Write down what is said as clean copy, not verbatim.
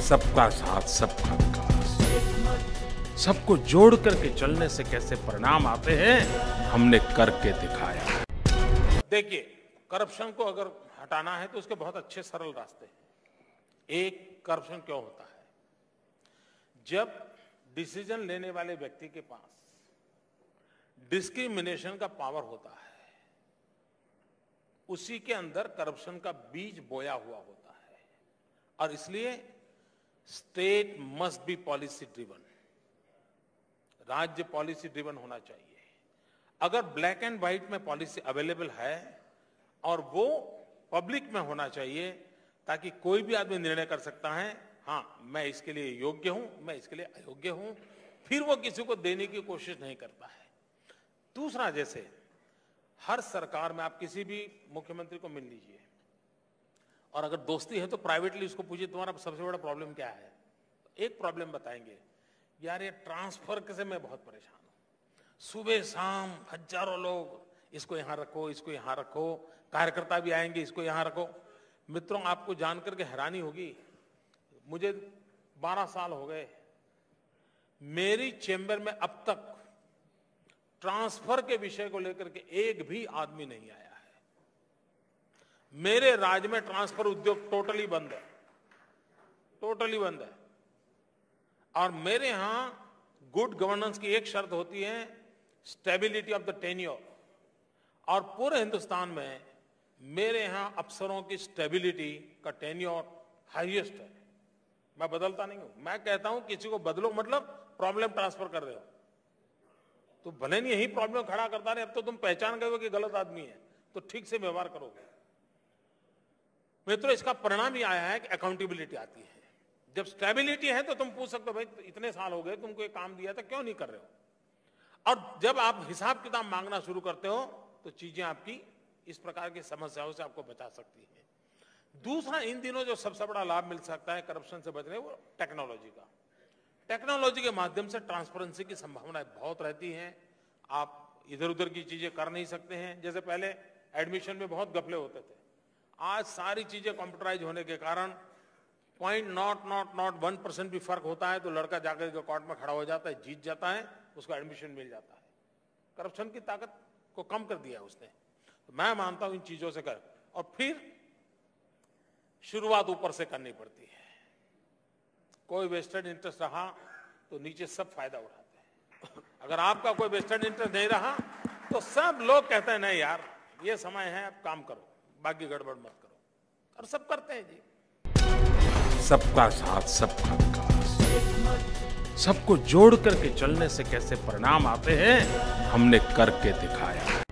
सबका साथ सबका विकास, सबको जोड़ करके चलने से कैसे परिणाम आते हैं, हमने करके दिखाया। देखिए, करप्शन को अगर हटाना है तो उसके बहुत अच्छे सरल रास्ते हैं। एक, करप्शन क्यों होता है? जब डिसीजन लेने वाले व्यक्ति के पास डिस्क्रिमिनेशन का पावर होता है, उसी के अंदर करप्शन का बीज बोया हुआ होता है। और इसलिए state must be policy driven, राज्य पॉलिसी ड्रिवन होना चाहिए। अगर ब्लैक एंड व्हाइट में पॉलिसी अवेलेबल है और वो पब्लिक में होना चाहिए, ताकि कोई भी आदमी निर्णय कर सकता है, हाँ मैं इसके लिए योग्य हूं, मैं इसके लिए अयोग्य हूं, फिर वो किसी को देने की कोशिश नहीं करता है। दूसरा, जैसे हर सरकार में आप किसी भी मुख्यमंत्री को मिल लीजिए और अगर दोस्ती है तो प्राइवेटली उसको पूछिए तुम्हारा सबसे बड़ा प्रॉब्लम क्या है। एक प्रॉब्लम बताएंगे, यार ये ट्रांसफर से मैं बहुत परेशान हूं, सुबह शाम हजारों लोग, इसको यहां रखो, इसको यहां रखो, कार्यकर्ता भी आएंगे, इसको यहां रखो। मित्रों, आपको जानकर के हैरानी होगी, मुझे 12 साल हो गए, मेरी चेंबर में अब तक ट्रांसफर के विषय को लेकर के एक भी आदमी नहीं आया है। मेरे राज्य में ट्रांसफर उद्योग टोटली बंद है, टोटली बंद है। और मेरे यहां गुड गवर्नेंस की एक शर्त होती है, स्टेबिलिटी ऑफ द टेन्योर। और पूरे हिंदुस्तान में मेरे यहां अफसरों की स्टेबिलिटी का टेन्योर हाईएस्ट है। मैं बदलता नहीं हूं। मैं कहता हूं किसी को बदलो मतलब प्रॉब्लम ट्रांसफर कर रहे हो तो भले नहीं यही प्रॉब्लम खड़ा करता रहे, अब तो तुम पहचान गए हो कि गलत आदमी है, तो ठीक से व्यवहार करोगे। मित्रों, इसका परिणाम ये आया है कि अकाउंटेबिलिटी आती है। जब स्टेबिलिटी है तो तुम पूछ सकते हो, भाई इतने साल हो गए तुमको ये काम दिया था, क्यों नहीं कर रहे हो। और जब आप हिसाब किताब मांगना शुरू करते हो तो चीजें आपकी इस प्रकार की समस्याओं से आपको बचा सकती है। दूसरा, इन दिनों जो सबसे बड़ा लाभ मिल सकता है करप्शन से बचने, वो टेक्नोलॉजी का। टेक्नोलॉजी के माध्यम से ट्रांसपेरेंसी की संभावनाएं बहुत रहती हैं। आप इधर उधर की चीजें कर नहीं सकते हैं। जैसे पहले एडमिशन में बहुत घपले होते थे, आज सारी चीजें कंप्यूटराइज होने के कारण 0.00001% भी फर्क होता है तो लड़का जाकर के कोर्ट में खड़ा हो जाता है, जीत जाता है, उसको एडमिशन मिल जाता है। करप्शन की ताकत को कम कर दिया उसने। तो मैं मानता हूं इन चीजों से कर, और फिर शुरुआत ऊपर से करनी पड़ती है। कोई वेस्टेड इंटरेस्ट रहा तो नीचे सब फायदा उठाते हैं। अगर आपका कोई वेस्टेड इंटरेस्ट नहीं रहा तो सब लोग कहते हैं नहीं यार ये समय है, अब काम करो, बाकी गड़बड़ मत करो, और सब करते हैं जी। सबका साथ सबका विकास, सबको जोड़ करके चलने से कैसे परिणाम आते हैं, हमने करके दिखाया।